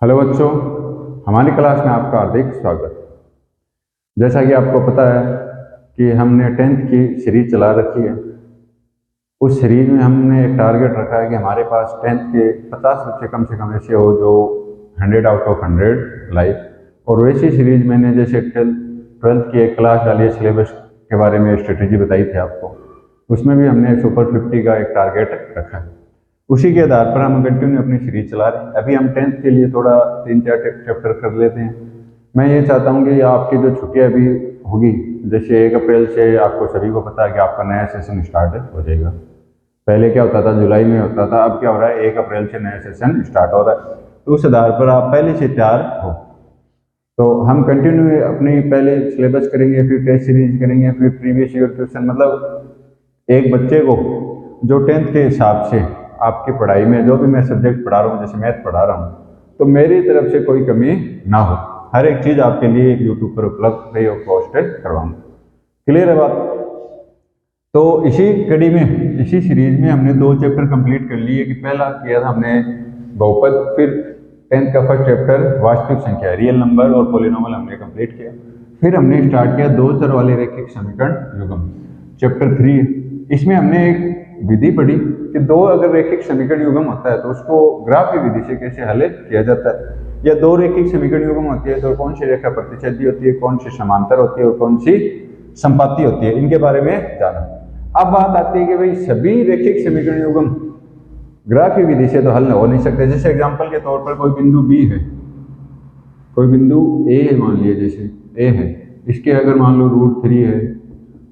Hello बच्चों, हमारी class में आपका हार्दिक स्वागत। जैसा कि आपको पता है कि हमने 10th की सीरीज चला रखी है। उस सीरीज में हमने एक टारगेट रखा है कि हमारे पास 10th के 50 बच्चे कम से कम ऐसे हो जो 100 आउट ऑफ 100 लाइक। और वैसी सीरीज मैंने जैसे 12th की एक क्लास डाली है, सिलेबस के बारे में स्ट्रेटेजी बताई थी आपको, उसमें भी हमने सुपर 50 का एक टारगेट रखा है। उसी के आधार पर हम कंटिन्यू अपनी सीरीज चला रहे हैं। अभी हम 10th के लिए थोड़ा 3-4 चैप्टर कर लेते हैं। मैं ये चाहता हूँ कि आपकी जो छुट्टियाँ अभी होगी, जैसे 1 अप्रैल से आपको सभी को पता है कि आपका नया सेशन स्टार्ट हो जाएगा। पहले क्या होता था, जुलाई में होता था, अब क्या हो रहा है 1 अप्रैल से नया सेशन स्टार्ट हो रहा है। तो उस आधार पर आप पहले से तैयार हो। तो हम कंटिन्यू अपनी पहले सिलेबस करेंगे, फिर टेस्ट सीरीज करेंगे, फिर प्रीवियस ईयर क्वेश्चन। मतलब एक बच्चे को जो 10th के हिसाब से आपकी पढ़ाई में जो भी मैं सब्जेक्ट पढ़ा रहा हूँ, जैसे मैथ पढ़ा रहा हूँ, तो मेरी तरफ से कोई कमी ना हो। हर एक चीज़ आपके लिए एक यूट्यूब पर उपलब्ध फ्री ऑफ कॉस्ट करवाऊंगा। क्लियर है बात? तो इसी कड़ी में, इसी सीरीज में हमने 2 चैप्टर कंप्लीट कर लिए। कि पहला किया था हमने बहुपद, फिर 10th का फर्स्ट चैप्टर वास्तविक संख्या, रियल नंबर और पॉलिनोमियल हमने कंप्लीट किया। फिर हमने स्टार्ट किया 2 चर वाले रैखिक समीकरण युग्म, चैप्टर 3। इसमें हमने एक विधि पढ़ी कि 2 अगर रैखिक समीकरण युग्म होता है तो उसको ग्राफ की विधि से कैसे हल किया जाता है, या 2 रैखिक समीकरण युग्म होती है तो कौन सी रेखा प्रतिच्छेदी होती है, कौन सी समांतर होती है और कौन सी संपाती होती है, इनके बारे में जाना। अब बात आती है कि भाई सभी रैखिक समीकरण युग्म ग्राफीय विधि से तो हल हो नहीं सकते। जैसे एग्जांपल के तौर पर कोई बिंदु बी है, कोई बिंदु ए है, मान लिया जैसे ए है, इसके अगर मान लो √3 है,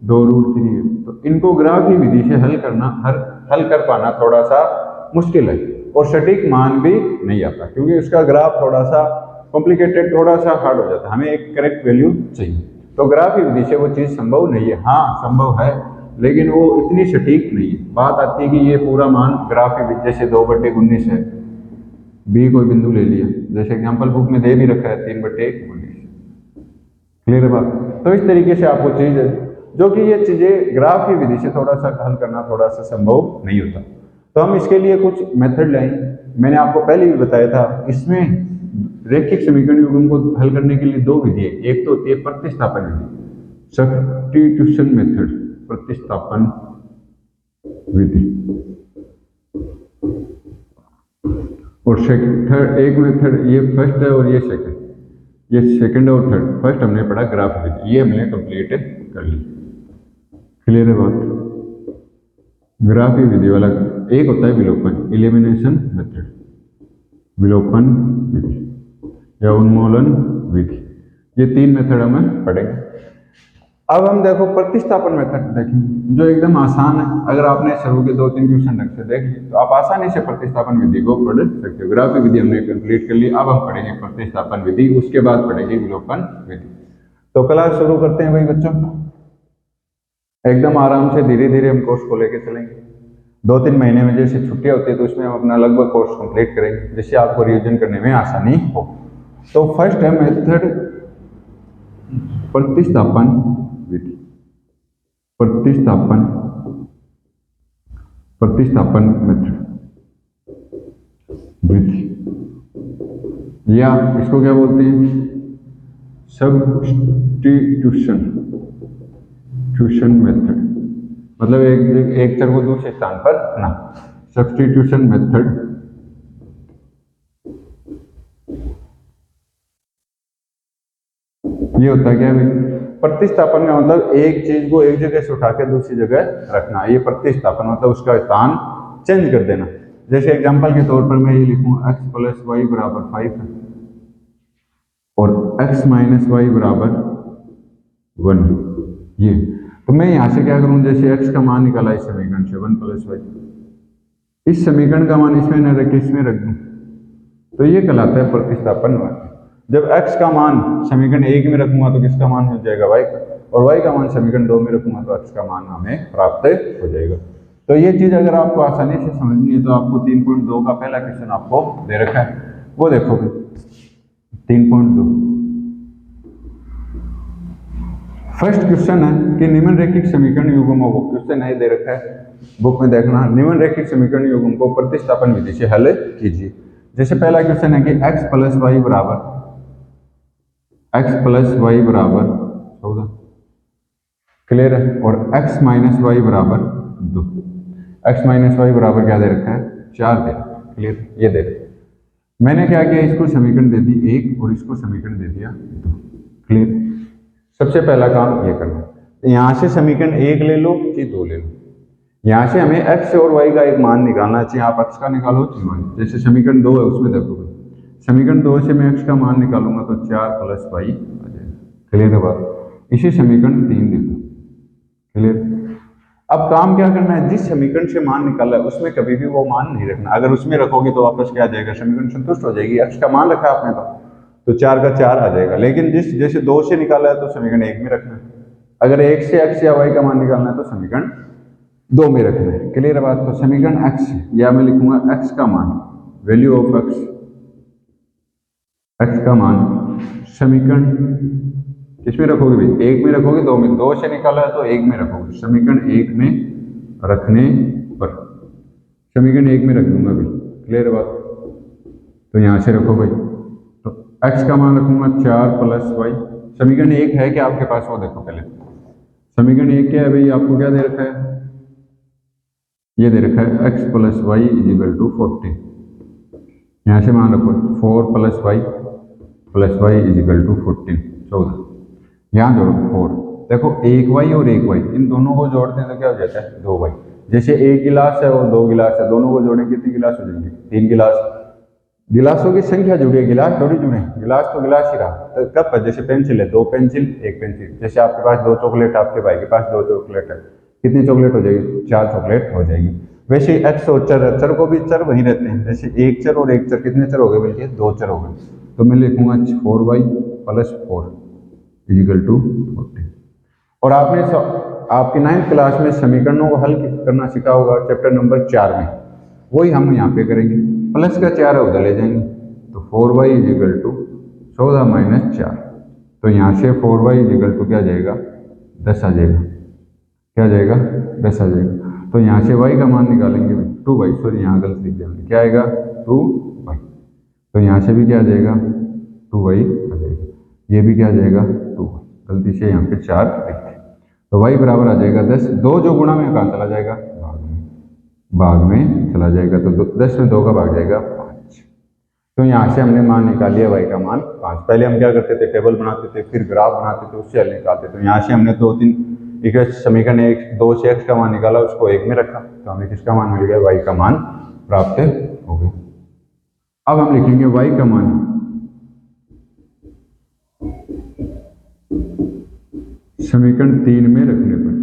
2 √3 है, तो इनको ग्राफीय विधि से हल कर पाना थोड़ा सा मुश्किल है और सटीक मान भी नहीं आता, क्योंकि उसका ग्राफ थोड़ा सा कॉम्प्लिकेटेड, थोड़ा सा हार्ड हो जाता है। हमें एक करेक्ट वैल्यू चाहिए, तो ग्राफीय विधि से वो चीज़ संभव नहीं है। हाँ संभव है, लेकिन वो इतनी सटीक नहीं है। बात आती है कि ये पूरा मान ग्राफीय विधि, जैसे 2/19 है, बी कोई बिंदु ले लिया, जैसे एग्जाम्पल बुक में दे भी रखा है 3/19। क्लियर है बात? तो इस तरीके से आपको चीज, जो कि ये चीजें ग्राफ की विधि से थोड़ा सा हल करना थोड़ा सा संभव नहीं होता, तो हम इसके लिए कुछ मेथड लाएंगे। मैंने आपको पहले भी बताया था, इसमें रैखिक समीकरण युग्म को हल करने के लिए 2 विधि है। एक तो होती है प्रतिस्थापन विधि, सब्स्टिट्यूशन मेथड, प्रतिस्थापन विधि, और एक मेथड ये फर्स्ट है और ये सेकंड, ये सेकंड और थर्ड। फर्स्ट हमने पढ़ा ग्राफ विधि, ये हमने कंप्लीट कर ली। क्लियर है बात? ग्राफीय विधि वाला एक होता है विलोपन, एलिमिनेशन मेथड, विलोपन विधि या उन्मूलन विधि। ये 3 मेथड हमें पढ़ेंगे। अब हम देखो प्रतिस्थापन मेथड देखें, जो एकदम आसान है। अगर आपने शुरू के 2-3 क्वेश्चन ढंग से देख लिए तो आप आसानी से प्रतिस्थापन विधि को पढ़ सकते हो। ग्राफीय विधि हमने कंप्लीट कर ली, अब हम पढ़ेंगे प्रतिस्थापन विधि, उसके बाद पढ़ेंगे विलोपन विधि। तो क्लास शुरू करते हैं भाई बच्चों, एकदम आराम से धीरे धीरे हम कोर्स को लेके चलेंगे। 2-3 महीने में जैसे छुट्टियां होती है तो उसमें हम अपना लगभग कोर्स कंप्लीट करेंगे, जिससे आपको रिविजन करने में आसानी हो। तो फर्स्ट है मेथड प्रतिस्थापन विधि, प्रतिस्थापन मेथड विधि, या इसको क्या बोलते हैं, सब्स्टिट्यूशन मेथड। मतलब एक चर को दूसरे स्थान पर ना, सब्स्टिट्यूशन मेथड। ये होता है क्या भाई, प्रतिस्थापन का मतलब एक चीज को एक जगह से उठा के दूसरी जगह रखना, ये प्रतिस्थापन मतलब उसका स्थान चेंज कर देना। जैसे एग्जांपल के तौर पर मैं ये लिखूं x + y = 5 और x - y = 1, ये। तो मैं यहां से क्या करूं, जैसे x का मान निकाला इस समीकरण से 1 + y, इस समीकरण का मान इसमें न रख के इसमें रख दूं, तो ये कहलाता है प्रतिस्थापन। जब x का मान समीकरण 1 में रखूंगा तो किसका मान मिल जाएगा, y का, और y का मान समीकरण 2 में रखूंगा तो x का मान हमें प्राप्त हो जाएगा। तो ये चीज अगर आपको आसानी से समझनी है तो आपको 3.2 का पहला क्वेश्चन आपको दे रखा है, वो देखो 3.2। फर्स्ट क्वेश्चन है कि निम्नलिखित समीकरण युग्मों को, क्वेश्चन है दे रखा है बुक में देखना, निम्नलिखित समीकरण युग्म को प्रतिस्थापन विधि से हल कीजिए। जैसे पहला क्वेश्चन है कि x प्लस वाई बराबर 14, क्लियर है, और x माइनस वाई बराबर 2। x माइनस वाई बराबर क्या दे रखा है, 4 दे रखा है, क्लियर। ये देख मैंने क्या किया, इसको समीकरण दे दी 1 और इसको समीकरण दे दिया 2, क्लियर। सबसे पहला काम ये करना, यहां से समीकरण 1 ले लो कि 2 ले लो, यहां से हमें x और y का एक मान निकालना चाहिए। आप x का निकालो चाहे y, जैसे समीकरण 2 है उसमें देखो, समीकरण 2 से मैं x का मान निकालूंगा तो 4 प्लस वाई आ जाएगा, क्लियर है बात। इसी समीकरण 3 दे दो, क्लियर। अब काम क्या करना है, जिस समीकरण से मान निकाला है उसमें कभी भी वो मान नहीं रखना, अगर उसमें रखोगे तो वापस क्या आ जाएगा, समीकरण संतुष्ट हो जाएगी। x का मान रखा आपने तो 4 का 4 आ जाएगा, लेकिन जैसे 2 से निकाला है तो समीकरण 1 में रखना है, अगर 1 से x या y का मान निकालना है तो समीकरण 2 में रखना है, क्लियर बात। तो समीकरण x, या मैं लिखूंगा x का मान, वैल्यू ऑफ x का मान समीकरण किसमें रखोगे भाई, 1 में रखोगे, 2 में, 2 से निकाला है तो 1 में रखोगे, समीकरण 1 में रखने पर समीकरण 1 में रख दूंगा भाई, क्लियर बात। तो यहां से रखो भाई, तो x का मान रखूंगा 4 प्लस वाई, समीकरण 1 है क्या आपके पास, वो देखो पहले, समीकरण 1 क्या है भाई, आपको क्या दे रखा है, ये दे रखा है x plus y is equal to 40, यहाँ से मान रखो 4 plus y is equal to 14, 14, यहाँ जोड़ो 4, देखो 1y और 1y इन दोनों को जोड़ते हैं तो क्या हो जाता है, 2y। जैसे 1 गिलास है और 2 गिलास है, दोनों को जोड़ें कितनी गिलास हो जाएंगे, 3 गिलास। गिलासों की संख्या जुड़ी है, गिलास थोड़ी जुड़े, गिलास तो गिलास ही रहा। तो कब है, जैसे पेंसिल है, 2 पेंसिल 1 पेंसिल, जैसे आपके पास 2 चॉकलेट, आपके भाई के पास 2 चॉकलेट है, कितनी चॉकलेट हो जाएगी, 4 चॉकलेट हो जाएगी। वैसे ही एक्स और चर को भी चर वहीं रहते हैं, जैसे 1 चर और 1 चर, कितने चर हो गए बल्कि 2 चर हो गए, तो मैं लिखूंगा 4y प्लस 4 इजिकल टू 40। और आपकी 9th क्लास में समीकरणों को हल करना सीखा होगा चैप्टर नंबर 4 में, वही हम यहाँ पे करेंगे। प्लस का 4 है उधर ले जाएंगे, तो 4y इजिकल टू 14 माइनस 4, तो यहाँ से 4y इजिकल टू क्या जाएगा, 10 आ जाएगा, क्या जाएगा, 10 आ जाएगा। तो यहाँ से y का मान निकालेंगे 2y, सॉरी यहाँ गलत लिख दिया, क्या आएगा 2y, तो यहाँ से भी क्या आ जाएगा 2y आ जाएगा, ये भी क्या आ जाएगा 2y, गलती से यहाँ पे 4 लिख दिया, तो y बराबर आ जाएगा 10। 2 जो गुणा में कहाँ चला जाएगा, भाग में चला जाएगा, तो 10 में 2 का भाग जाएगा 5। तो यहाँ से हमने मान निकाल लिया y का मान 5। पहले हम क्या करते थे, टेबल बनाते थे, फिर ग्राफ बनाते थे, उससे हल निकालते थे। तो यहाँ से हमने 2-3 समीकरण 2 से x का मान निकाला, उसको 1 में रखा, तो हमें किसका मान मिल गया, y का मान प्राप्त हो गया। अब हम लिखेंगे y का मान समीकरण 3 में रखने पर,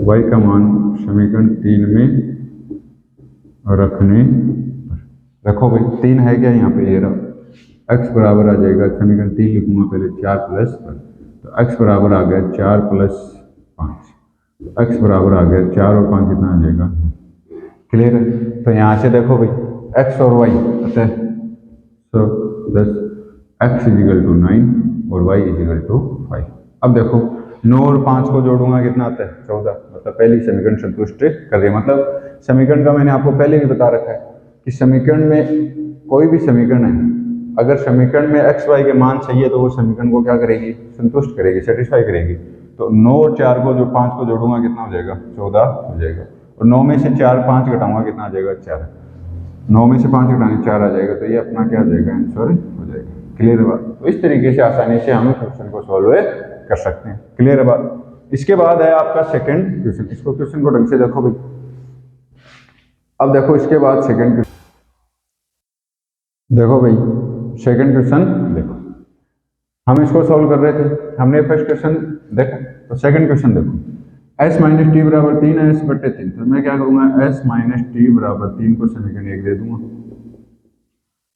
y का मान समीकरण 3 में रखने पर, रखो भाई 3 है क्या यहाँ पे, ये रहा, x बराबर आ जाएगा, समीकरण 3 लिखूंगा पहले 4 प्लस, तो x बराबर आ गया 4 प्लस 5, तो x बराबर आ गया 4 और 5 कितना आ जाएगा, क्लियर है। तो यहाँ से देखो भाई x और y अतः 10, x इजिकल टू 9 और y इजिकल टू 5। अब देखो 9 और 5 को जोड़ूंगा कितना आता है, 14, मतलब पहली समीकरण संतुष्ट कर रही है। मतलब समीकरण का मैंने आपको पहले भी बता रखा है कि समीकरण में कोई भी समीकरण है, अगर समीकरण में x y के मान सही है तो वो समीकरण को क्या करेगी, संतुष्ट करेगी, सेटिस्फाई करेगी। तो 9 और 4 को जो 5 को जोड़ूंगा कितना हो जाएगा, 14 हो जाएगा, और 9 में से 4 5 घटाऊंगा कितना आ जाएगा, 4, 9 में से 5 घटाने 4 आ जाएगा, तो ये अपना क्या आ जाएगा, आंसर हो जाएगा, क्लियर है बात। तो इस तरीके से आसानी से हम क्वेश्चन को सॉल्व कर सकते हैं, क्लियर है बात। इसके बाद है आपका सेकंड क्वेश्चन, इसको क्वेश्चन को ढंग से देखो भाई। अब देखो इसके बाद सेकंड क्वेश्चन, देखो भाई सेकंड क्वेश्चन देखो, हम इसको सॉल्व कर रहे थे, हमने फर्स्ट क्वेश्चन देखा, तो सेकंड क्वेश्चन देखो, s माइनस टी बराबर 3 है, s बटे 3, तो मैं क्या करूंगा, s माइनस टी बराबर 3 को समीकरण 1 दे दूंगा,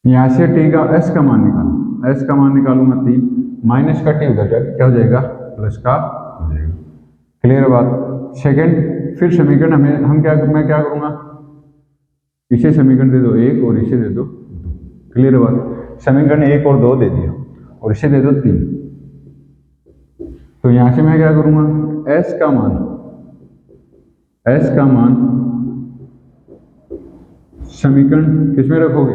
यहाँ से t का s का मान निकालूंगा, s का मान निकालूंगा 3, माइनस का t उधर जाएगा, क्या हो जाएगा, प्लस का हो जाएगा, क्लियर बात। सेकंड फिर समीकरण मैं क्या करूंगा, इसे समीकरण दे दो 1 और इसे दे दो 2, क्लियर बात। समीकरण 1 और 2 दे दिया और इसे दे दो 3, तो यहां से मैं क्या करूंगा, s का मान समीकरण किस में रखोगे,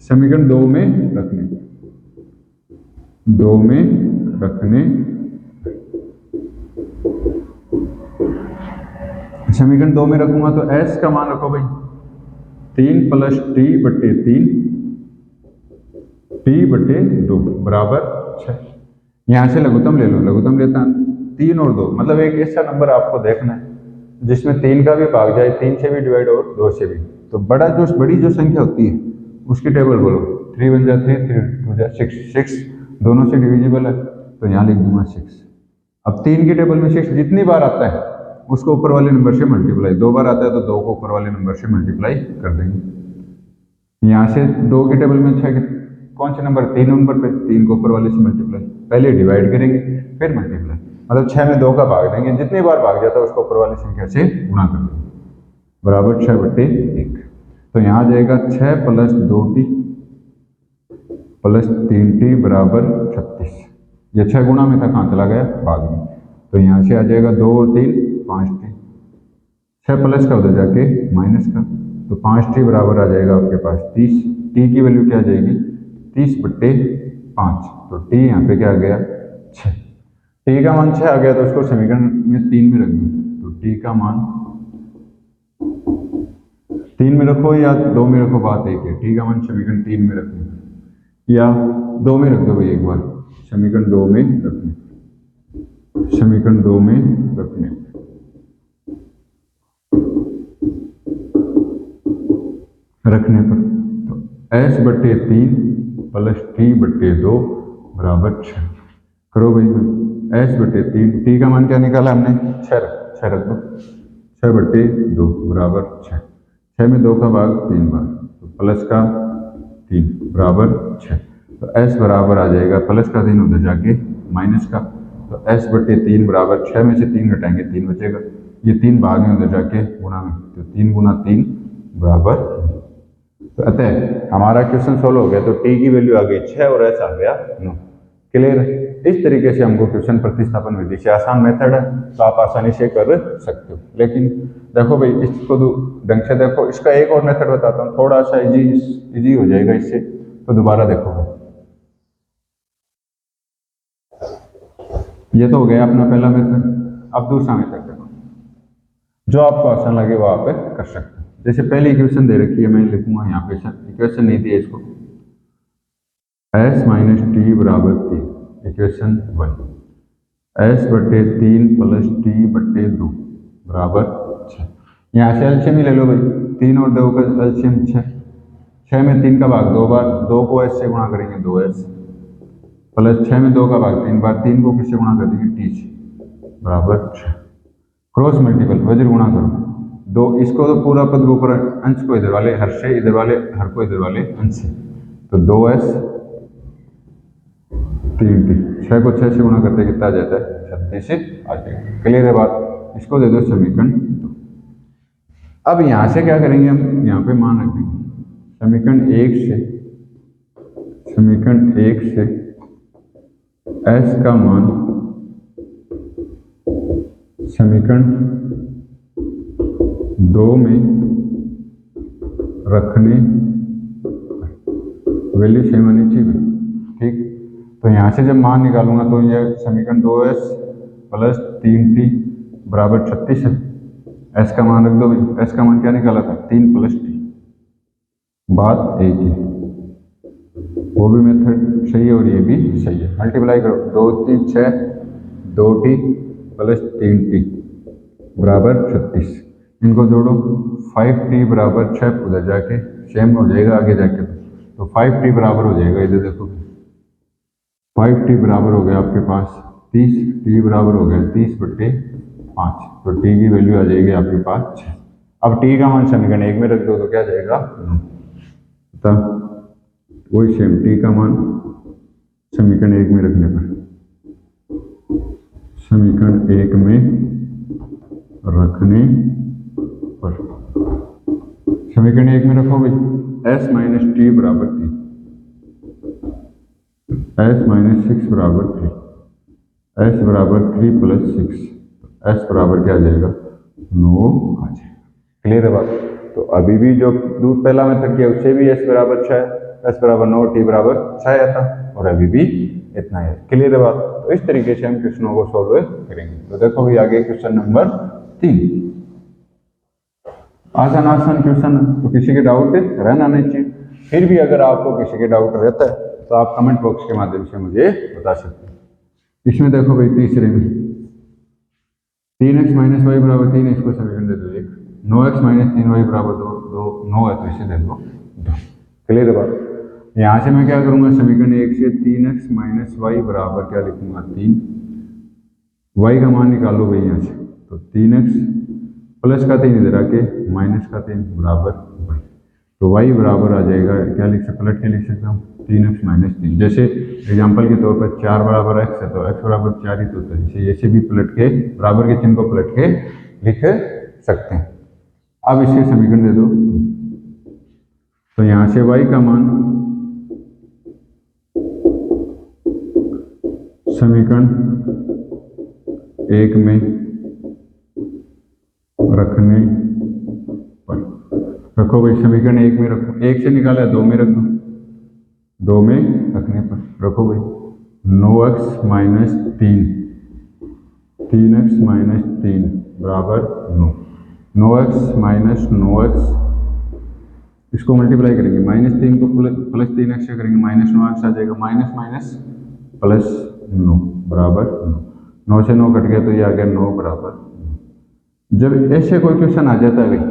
समीकरण 2 में रखने, 2 में रखने, समीकरण 2 में रखूंगा तो s का मान रखो भाई 3 प्लस टी बटे 3 टी बटे 2 बराबर 6। यहां से लघुत्तम ले लो, लघुत्तम लेता 3 और 2, मतलब एक ऐसा नंबर आपको देखना है जिसमें 3 का भी भाग जाए, 3 से भी डिवाइड और 2 से भी। तो बड़ी जो संख्या होती है उसकी टेबल बोलो, 3 1 जा 3, 3 2 जा 6, 6 दोनों से डिविजिबल है तो यहाँ लिख दूंगा 6। अब 3 की टेबल में 6 जितनी बार आता है उसको ऊपर वाले नंबर से मल्टीप्लाई, 2 बार आता है तो 2 को ऊपर वाले नंबर से मल्टीप्लाई कर देंगे। यहाँ से 2 की टेबल में 6 कौन से नंबर, 3 नंबर पे 3 को ऊपर वाले से मल्टीप्लाई, पहले डिवाइड करेंगे फिर मल्टीप्लाई, मतलब 6 में 2 का भाग देंगे, जितनी बार भाग जाता है उसको ऊपर वाली संख्या से गुणा कर देंगे बराबर 6 बटे 1। तो यहाँ आ जाएगा 6 प्लस 2t प्लस 3t बराबर 36। ये 6 गुणा में था, कहाँ चला गया, भाग में, तो यहाँ से आ जाएगा 2 और 3 5t, 6 प्लस का उधर जाके माइनस का, तो 5t बराबर आ जाएगा आपके पास 30। t की वैल्यू क्या आ जाएगी 30 बटे 5, तो t यहाँ पे क्या आ गया 6। t का मान 6 आ गया तो उसको समीकरण में 3 में रख दो, तो t का मान 3 में रखो या 2 में रखो, बात एक है, t का मान समीकरण 3 में रखने या 2 में रख दो भाई, एक बार समीकरण 2 में रखने, समीकरण 2 में रखने, रखने पर तो s बटे 3 प्लस t बटे 2 बराबर 6। करो भाई, s बटे 3, t का मान क्या निकाला हमने 6 रख दो, 6 बटे 2 बराबर 6, 6 में 2 का भाग 3 बार, तो प्लस का 3 बराबर 6, तो s बराबर आ जाएगा प्लस का 3 उधर जाके माइनस का, तो s बटे 3 बराबर 6 में से 3 घटाएंगे 3 बचेगा, ये 3 भाग में उधर जाके गुणा में, तो 3 गुना 3 बराबर। तो अतः हमारा क्वेश्चन सोल्व हो गया, तो t की वैल्यू आ गई 6 और s आ गया 9। क्लियर है। इस तरीके से हमको क्वेश्चन प्रतिस्थापन विधि से, आसान मेथड है तो आप आसानी से कर सकते हो। लेकिन देखो भाई, इसको ढंग से देखो, इसका एक और मेथड बताता हूँ, थोड़ा सा इजी हो जाएगा इससे, तो दोबारा देखो। ये तो हो गया अपना पहला मेथड। अब दूसरा मेथड देखो, जो आपको आसान लगे वो आप कर सकते हो। जैसे पहली इक्वेशन दे रखी है, मैं लिखूंगा यहाँ पे, इक्वेशन नहीं दी है इसको, s माइनस टी बराबर 3, इक्वेशन 1, s बटे 3 प्लस टी बटे 2 बराबर 6। यहाँ से एलसीएम ही ले लो भाई, 3 और 2 का एलसीएम 6, 6 में 3 का भाग 2 बार, 2 को s से गुणा करेंगे 2s, प्लस 6 में 2 का भाग 3 बार, 3 को किससे गुणा कर देंगे t से बराबर 6। क्रॉस मल्टीपल वज्र गुणा करो, 2 इसको तो पूरा पद को ऊपर, अंश को इधर वाले हर से, इधर वाले हर को इधर वाले अंश से, तो 2s 3t, 6 को 6 से गुणा करते कितना आ जाता है 36 से आ जाएगा। क्लियर है बात। इसको दे दो समीकरण 2। अब यहाँ से क्या करेंगे हम, यहाँ पे मान रख देंगे समीकरण 1 से, समीकरण 1 से s का मान समीकरण 2 में रखने, वैल्यू सेम आनी चाहिए, ठीक। तो यहाँ से जब मान निकालूंगा तो ये समीकरण 2s प्लस 3t बराबर 36 है। s का मान रख दो भाई, s का मान क्या निकाला था 3 प्लस t, बात एक ही, वो भी मेथड सही है और ये भी सही है। मल्टीप्लाई करो, 2 3 6, 2t प्लस 3t बराबर 36, इनको जोड़ो, 5t बराबर 6 उधर जाके सेम हो जाएगा आगे जाके, तो 5t बराबर हो जाएगा, इधर देखो 5t बराबर हो गया आपके पास 30, t बराबर हो गया 30 बटे 5, तो t की वैल्यू आ जाएगी आपके पास 6। अब t का मान समीकरण 1 में रख दो तो क्या जाएगा 9, वही सेम t का मान समीकरण 1 में रखने पर, समीकरण 1 में रखने पर, समीकरण 1 में रखो भाई, s माइनस टी बराबर 3, s माइनस 6 बराबर 3, s बराबर 3 प्लस 6, s बराबर क्या आ जाएगा 9 आ जाएगा। क्लियर है बात। तो अभी भी जो दूध पहला मेथड किया उससे भी s बराबर 6, s बराबर 9, t बराबर 6 आता और अभी भी इतना है। क्लियर है बात? तो इस तरीके से हम क्वेश्चनों को सॉल्व करेंगे। तो देखो भाई आगे क्वेश्चन नंबर 3, आसान आसान क्वेश्चन, तो किसी के डाउट रहना नहीं चाहिए। फिर भी अगर आपको किसी के डाउट रहता है तो आप कमेंट बॉक्स के माध्यम से मुझे बता सकते हैं। इसमें देखो भाई तीसरे में 3x माइनस वाई बराबर 3 है, इसको समीकरण दे दो 1, 9x माइनस 3y बराबर 2, 9 है तो इसे दे दो 2। क्लियर है बात? यहाँ से मैं क्या करूँगा, समीकरण 1 से 3x माइनस वाई बराबर क्या लिखूंगा 3, y का मान निकालो भाई यहाँ से, तो 3x प्लस का 3 इधर आके माइनस का 3 बराबर y, तो y बराबर आ जाएगा, क्या लिख सकते, पलट के लिख सकता हूँ 3x माइनस 3। जैसे एग्जाम्पल के तौर पर 4 बराबर x है तो x बराबर 4 ही तो होता है, ऐसे भी पलट के बराबर के चिन्ह को पलट के लिख सकते हैं। अब इसके समीकरण दे दो, तो यहाँ से y का मान समीकरण 1 में रखने पर, रखो भाई समीकरण 1 में रखो, 1 से निकाला 2 में रख दो, 2 में रखने पर रखो भाई 9x माइनस 3, 3x माइनस 3 बराबर 9, 9x माइनस 9x, इसको मल्टीप्लाई करेंगे, माइनस 3 को प्लस 3x से करेंगे, माइनस 9x आ जाएगा, माइनस माइनस प्लस 9 बराबर 9, 9 से 9 कट गया तो ये आ गया 9 बराबर 9। जब ऐसे कोई क्वेश्चन आ जाता है भाई,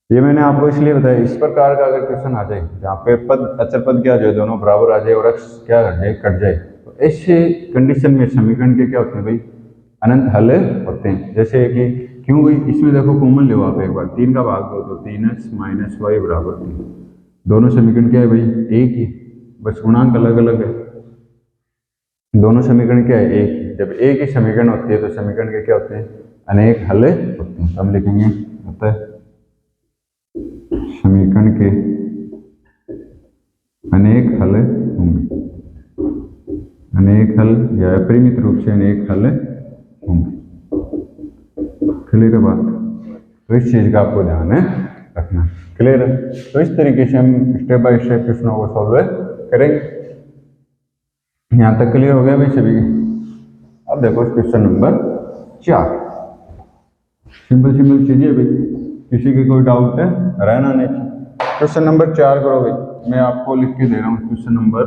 ये मैंने आपको इसलिए बताया, इस प्रकार का अगर क्वेश्चन आ जाए जहाँ पे पद अचर पद क्या जाए दोनों बराबर आ जाए और x क्या कट जाए तो ऐसे कंडीशन में समीकरण के क्या होते हैं भाई, अनंत हल होते हैं। जैसे कि क्यों भाई, इसमें देखो कॉमन ले आप एक बार, 3 का भाग दो तो 3x माइनस वाई बराबर 3, दोनों समीकरण क्या है भाई एक ही, बस गुणांक अलग अलग है, दोनों समीकरण क्या है एक ही। जब एक ही समीकरण होती है तो समीकरण के क्या होते हैं, अनेक हल होते हैं। तो हम लिखेंगे होता है समीकरण के अनेक हल होंगे, अनेक हल या अपरिमित रूप से अनेक हल होंगे। क्लियर है बात? तो इस चीज का आपको ध्यान रखना। क्लियर है? तो इस तरीके से हम स्टेप बाय स्टेप क्वेश्चनों को सॉल्व करेंगे। यहां तक क्लियर हो गया भाई सभी? अब देखो क्वेश्चन नंबर 4, सिंपल सिंपल चीजें भाई, किसी के कोई डाउट है रहना नहीं चाहिए। क्वेश्चन नंबर 4 करो भाई, मैं आपको लिख के दे रहा हूँ क्वेश्चन नंबर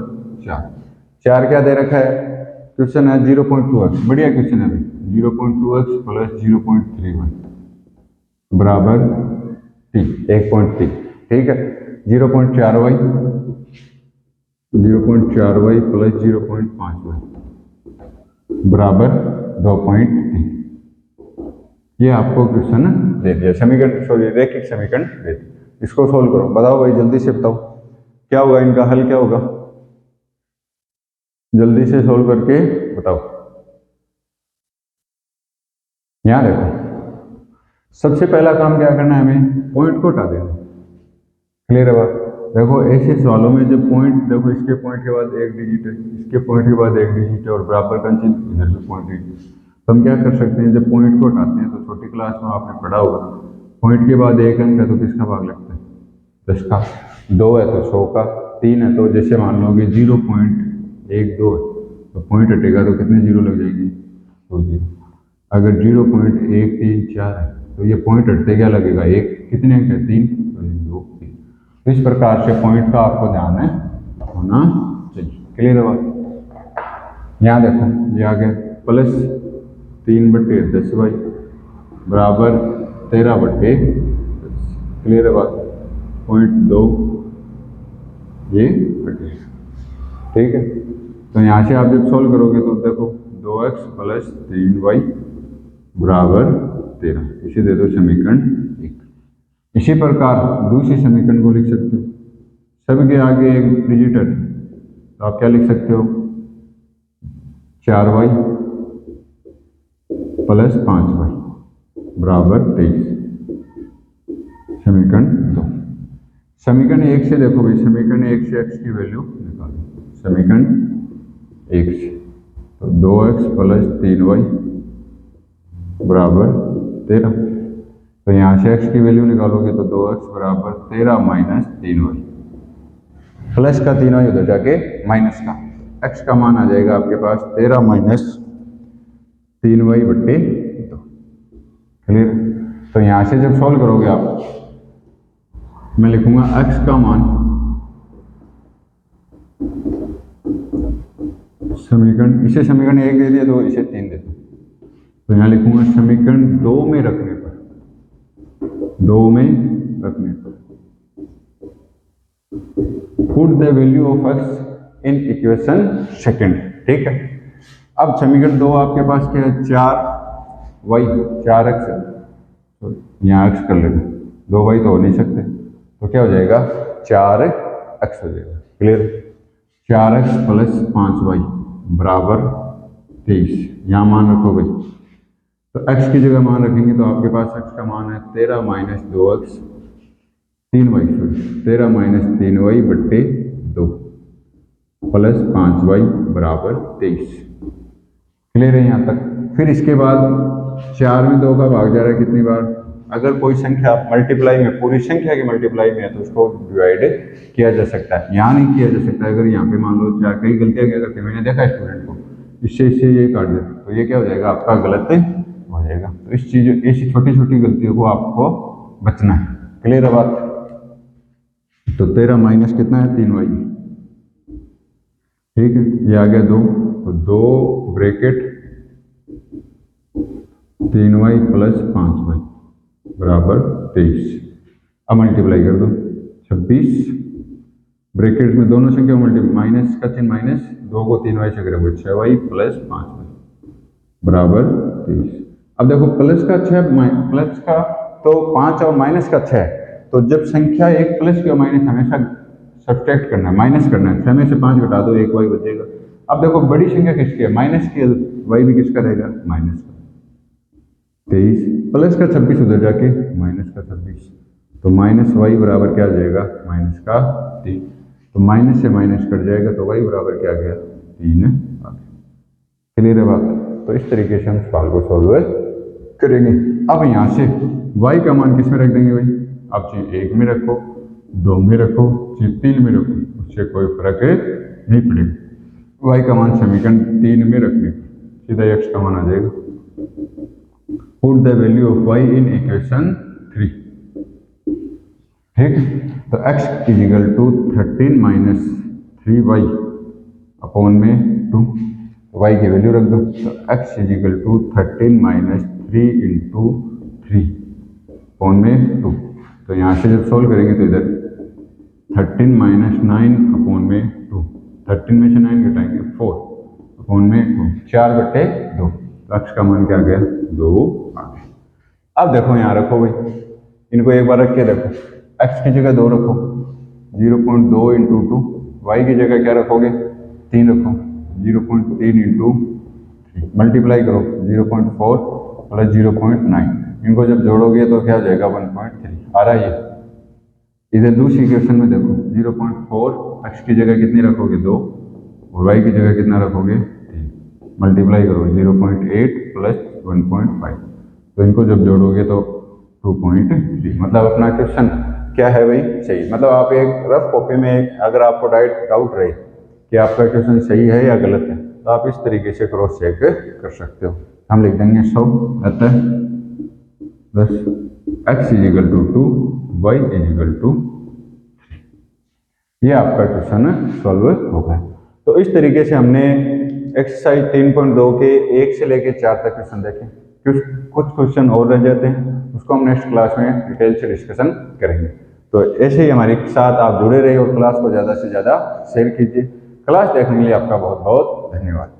4 क्या दे रखा है, क्वेश्चन है 0.2x, बढ़िया क्वेश्चन है भाई, 0.2x प्लस 0.31 बराबर 1.3, ठीक है, 0.4y प्लस 0.5y बराबर 2.3, ये आपको क्वेश्चन दे दिया, समीकरण सॉरी रैखिक समीकरण दे दिया। इसको सोल्व करो, बताओ भाई जल्दी से बताओ क्या होगा, इनका हल क्या होगा, जल्दी से सोल्व करके बताओ। यहां देखो, सबसे पहला काम क्या करना है, हमें पॉइंट को हटा देना। क्लियर है बात? देखो ऐसे सवालों में जब पॉइंट, देखो इसके पॉइंट के बाद एक डिजिट है, इसके पॉइंट के बाद एक डिजिट है और बराबर का चिन्ह इधर भी पॉइंट है, तो हम क्या कर सकते हैं, जब पॉइंट को हटाते हैं तो छोटी क्लास में आपने पढ़ा होगा, पॉइंट के बाद एक अंक है तो किसका भाग लगता है 10 का, 2 है तो 100 का, 3 है तो जैसे मान लो कि 0.12 है तो पॉइंट हटेगा तो कितने जीरो लग जाएगी, 2 जीरो। अगर 0.134 है तो ये पॉइंट हटते क्या लगेगा, एक, कितने अंक है 3, तो 2 3। तो इस प्रकार से पॉइंट का आपको ध्यान होना चाहिए। क्लियर है बात? यहाँ देखो ये आ गया प्लस 3/10y बराबर 13/10। क्लियर है बात? 0.2 ये कटे, ठीक है। तो यहाँ से आप जब सोल्व करोगे तो देखो 2x प्लस 3y बराबर 13, इसे दे दो समीकरण 1। इसी प्रकार दूसरे समीकरण को लिख सकते हो, सभी के आगे एक डिजिट है तो आप क्या लिख सकते हो, 4y प्लस 5y बराबर 23, समीकरण 2। समीकरण 1 से देखो भाई, समीकरण 1 से x की वैल्यू निकालो, समीकरण 1 से तो 2x प्लस 3y बराबर 13, तो यहाँ से x की वैल्यू निकालोगे तो 2x बराबर 13 माइनस 3y, प्लस का 3y उधर जाके माइनस का, x का मान आ जाएगा आपके पास 13 माइनस 3y बट्टे 2। क्लियर। तो यहाँ से जब सॉल्व करोगे आप, मैं लिखूंगा x का मान समीकरण, इसे समीकरण 1 दे दिया तो इसे 3 दे दो, तो यहाँ लिखूंगा समीकरण 2 में रखने पर, 2 में रखने पर put the value of x in equation second. ठीक है। अब समीकरण 2 आपके पास क्या है, 4y 4x, तो यहाँ x कर लेना, 2y तो हो नहीं सकते, तो क्या हो जाएगा 4x हो जाएगा। क्लियर। 4x प्लस 5y बराबर 23, यहाँ मान रखो भाई, तो x की जगह मान रखेंगे तो आपके पास x का मान है 13 minus 2x 3y, 13 minus 3y बट्टे 2 प्लस 5y बराबर 23। क्लियर है यहाँ तक। फिर इसके बाद 4 में 2 का भाग जा रहा है कितनी बार, अगर कोई संख्या मल्टीप्लाई में, पूरी संख्या की मल्टीप्लाई में है तो उसको डिवाइड किया जा सकता है, यहाँ नहीं किया जा सकता। अगर यहाँ पे मान लो 4, कई गलतियाँ क्या करते हैं, मैंने देखा स्टूडेंट को, इससे ये काट देते, तो ये क्या हो जाएगा आपका गलत हो जाएगा। तो इस चीज, ऐसी छोटी छोटी गलतियों को आपको बचना है। क्लियर है बात। तो 13 माइनस कितना है 3y, ठीक है, ये आ गया 2, तो 2 ब्रैकेट 3y प्लस 5y बराबर 23। अब मल्टीप्लाई कर दो, 26 ब्रैकेट में दोनों संख्या मल्टीप्लाई, माइनस का चिन्ह माइनस, 2 को 3y से करेंगे 6y प्लस 5y बराबर 23। अब देखो प्लस का 6, प्लस का तो 5 और माइनस का 6, तो जब संख्या एक प्लस की और माइनस हमेशा सब्ट्रैक्ट करना है, माइनस करना है, 6 में से 5 घटा दो, 1y बचेगा। अब देखो बड़ी संख्या किसकी है, माइनस की, y भी किसका रहेगा, माइनस का। 23 प्लस का 26 उधर जाके माइनस का 26, तो माइनस y बराबर क्या आ जाएगा, माइनस का 3, तो माइनस से माइनस कट जाएगा तो y बराबर क्या आ गया, 3 आ गया। क्लियर है बात। तो इस तरीके से हम सवाल को सॉल्व करेंगे। अब यहाँ से y का मान किस में रख देंगे भाई, आप चाहे 1 में रखो, 2 में रखो, चाहे 3 में रखो, उससे कोई फर्क नहीं पड़ेगा। y का मान समीकरण 3 में रखने पर सीधा x का मान आ जाएगा। Put the value of y in equation 3। ठीक, तो x is equal to 13 minus 3y upon में 2, y की वैल्यू रख दो, तो x is equal to 13 minus 3 into 3 upon में 2। तो यहाँ से जब सोल्व करेंगे तो इधर 13 माइनस 9 अपॉन में 2, 13 में से 9 घटाएंगे 4 अपॉन में 2, 4 बटे 2, तो x का मान क्या आ गया, 2 आ गया। अब देखो यहाँ रखो भाई, इनको एक बार रख के देखो, x की जगह 2 रखो, 0.2 इंटू 2, y की जगह क्या रखोगे, 3 रखो, 0.3 इंटू 3, मल्टीप्लाई करो 0.4 प्लस 0.9, इनको जब जोड़ोगे तो क्या हो जाएगा 1.3 आ रहा है ये। इधर दूसरी इक्वेशन में देखो 0.4, x की जगह कितनी रखोगे 2 और y की जगह कितना रखोगे 3, मल्टीप्लाई करो 0.8 प्लस 1.5, तो इनको जब जोड़ोगे तो 2.3। मतलब अपना क्वेश्चन क्या है भाई, सही। मतलब आप एक रफ कॉपी में अगर आपको डाउट रहे कि आपका क्वेश्चन सही है या गलत है, तो आप इस तरीके से क्रॉस चेक कर सकते हो। हम लिख देंगे 100 अतः बस x is equal to 2, y is equal to 3। ये आपका क्वेश्चन सॉल्व हो गया। तो इस तरीके से हमने एक्सरसाइज 3.2 के 1 से लेकर 4 तक क्वेश्चन देखे। कुछ क्वेश्चन और रह जाते हैं, उसको हम नेक्स्ट क्लास में डिटेल से डिस्कशन करेंगे। तो ऐसे ही हमारे साथ आप जुड़े रहिए और क्लास को ज़्यादा से ज़्यादा शेयर कीजिए। क्लास देखने के लिए आपका बहुत बहुत धन्यवाद।